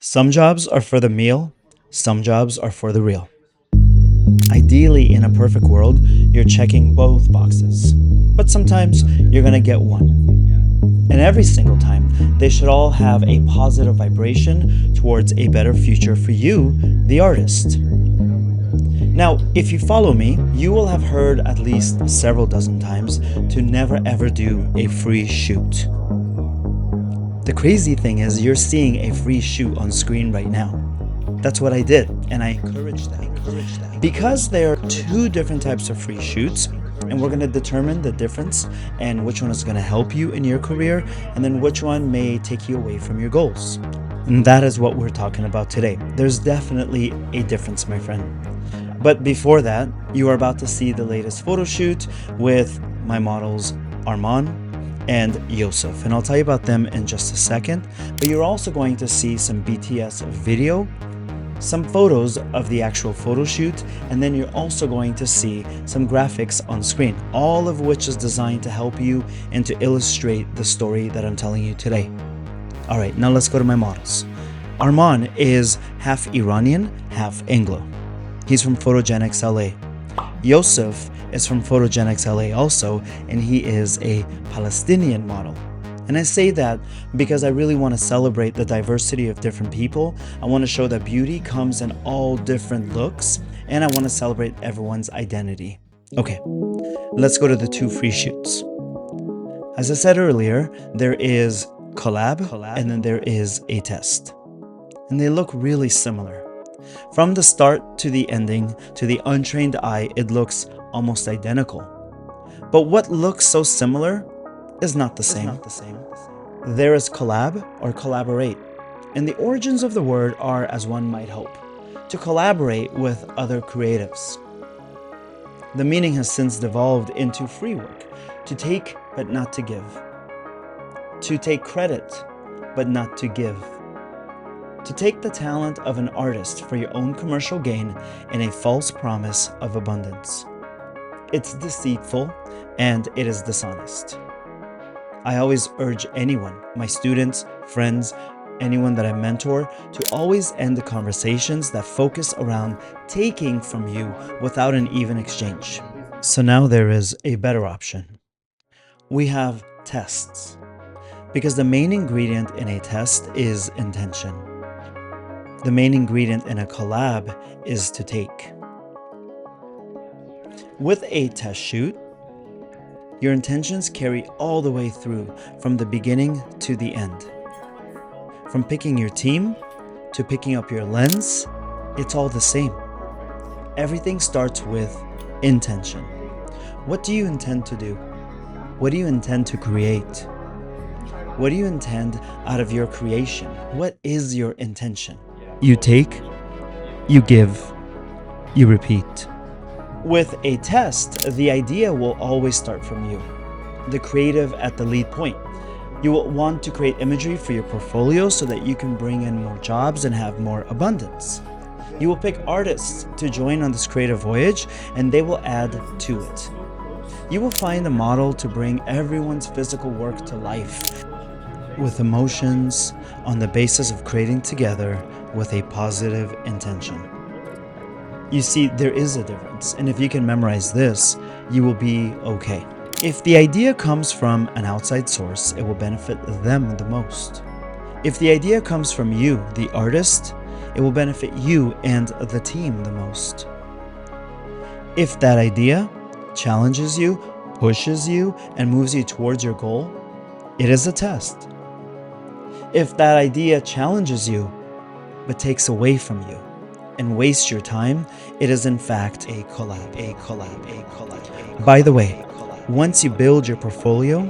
Some jobs are for the meal, some jobs are for the real. Ideally, in a perfect world, you're checking both boxes. But sometimes you're gonna get one. And every single time, they should all have a positive vibration towards a better future for you, the artist. Now, if you follow me, you will have heard at least several dozen times to never ever do a free shoot. The crazy thing is you're seeing a free shoot on screen right now. That's what I did, and I encourage that. Because there are two different types of free shoots, and we're going to determine the difference and which one is going to help you in your career, and then which one may take you away from your goals. And that is what we're talking about today. There's definitely a difference, my friend. But before that, you are about to see the latest photo shoot with my models Arman and Yosef, and I'll tell you about them in just a second. But you're also going to see some BTS video, some photos of the actual photo shoot, and then you're also going to see some graphics on screen, all of which is designed to help you and to illustrate the story that I'm telling you today. All right, now let's go to my models. Arman is half Iranian, half Anglo. He's from Photogenics LA. Yosef is from Photogenics LA also, and he is a Palestinian model. And I say that because I really want to celebrate the diversity of different people. I want to show that beauty comes in all different looks, and I want to celebrate everyone's identity. Okay, let's go to the two free shoots. As I said earlier, there is collab, and then there is a test. And they look really similar. From the start to the ending, to the untrained eye, it looks almost identical. But what looks so similar is not the same. There is collab or collaborate, and the origins of the word are as one might hope, to collaborate with other creatives. The meaning has since devolved into free work, to take but not to give, to take credit but not to give, to take the talent of an artist for your own commercial gain in a false promise of abundance. It's deceitful and it is dishonest. I always urge anyone, my students, friends, anyone that I mentor, to always end the conversations that focus around taking from you without an even exchange. So now there is a better option. We have tests, because the main ingredient in a test is intention. The main ingredient in a collab is to take. With a test shoot, your intentions carry all the way through, from the beginning to the end. From picking your team to picking up your lens, it's all the same. Everything starts with intention. What do you intend to do? What do you intend to create? What do you intend out of your creation? What is your intention? You take, you give, you repeat. With a test, the idea will always start from you, the creative at the lead point. You will want to create imagery for your portfolio so that you can bring in more jobs and have more abundance. You will pick artists to join on this creative voyage, and they will add to it. You will find a model to bring everyone's physical work to life with emotions on the basis of creating together with a positive intention. You see, there is a difference, and if you can memorize this, you will be okay. If the idea comes from an outside source, it will benefit them the most. If the idea comes from you, the artist, it will benefit you and the team the most. If that idea challenges you, pushes you, and moves you towards your goal, it is a test. If that idea challenges you, but takes away from you, and waste your time, it is in fact a collab. By the way, once you build your portfolio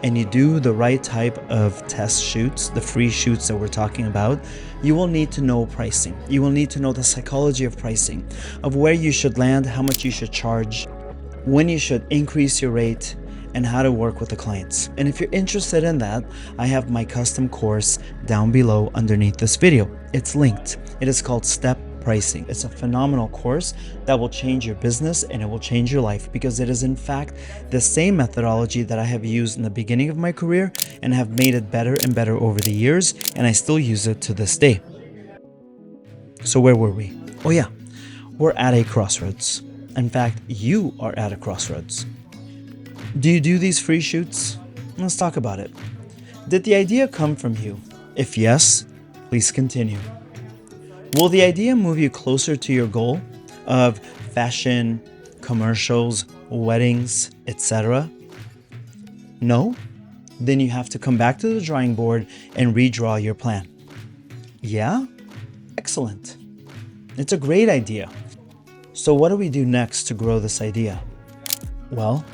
and you do the right type of test shoots, the free shoots that we're talking about, you will need to know pricing. You will need to know the psychology of pricing, of where you should land, how much you should charge, when you should increase your rate, and how to work with the clients. And if you're interested in that, I have my custom course down below underneath this video. It's linked. It is called Step Pricing. It's a phenomenal course that will change your business and it will change your life, because it is in fact the same methodology that I have used in the beginning of my career and have made it better and better over the years, and I still use it to this day. So where were we? Oh yeah, we're at a crossroads. In fact, you are at a crossroads. Do you do these free shoots? Let's talk about it. Did the idea come from you? If yes, please continue. Will the idea move you closer to your goal of fashion, commercials, weddings, etc.? No? Then you have to come back to the drawing board and redraw your plan. Yeah? Excellent. It's a great idea. So what do we do next to grow this idea? Well,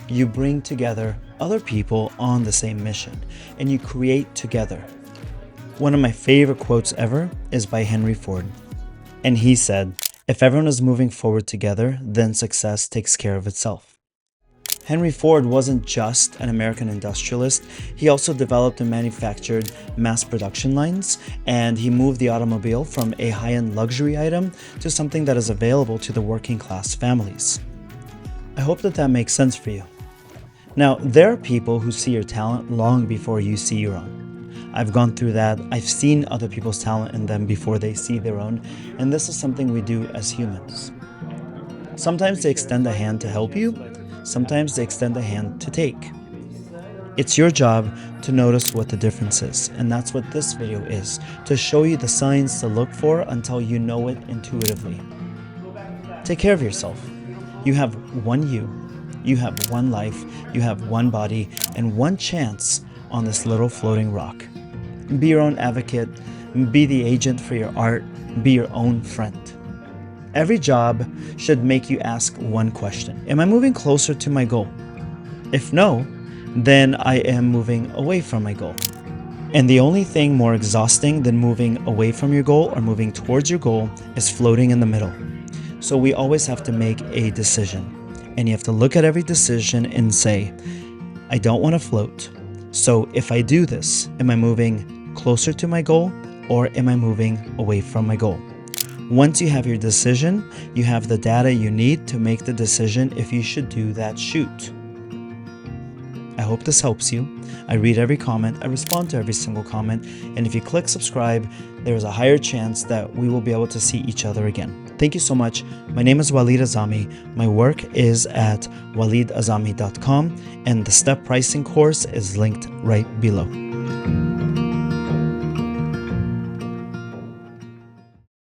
you bring together other people on the same mission and you create together. One of my favorite quotes ever is by Henry Ford. And he said, "If everyone is moving forward together, then success takes care of itself." Henry Ford wasn't just an American industrialist, he also developed and manufactured mass production lines, and he moved the automobile from a high-end luxury item to something that is available to the working class families. I hope that makes sense for you. Now, there are people who see your talent long before you see your own. I've gone through that. I've seen other people's talent in them before they see their own, and this is something we do as humans. Sometimes they extend a hand to help you, sometimes they extend a hand to take. It's your job to notice what the difference is, and that's what this video is, to show you the signs to look for until you know it intuitively. Take care of yourself. You have one you have one life, you have one body, and one chance on this little floating rock. Be your own advocate, be the agent for your art, be your own friend. Every job should make you ask one question. Am I moving closer to my goal? If no, then I am moving away from my goal. And the only thing more exhausting than moving away from your goal or moving towards your goal is floating in the middle. So we always have to make a decision. And you have to look at every decision and say, I don't want to float. So if I do this, am I moving closer to my goal or am I moving away from my goal? Once you have your decision, you have the data you need to make the decision if you should do that shoot. I hope this helps you. I read every comment, I respond to every single comment, and if you click subscribe, there is a higher chance that we will be able to see each other again. Thank you so much. My name is Walid Azami. My work is at walidazami.com, and the step pricing course is linked right below.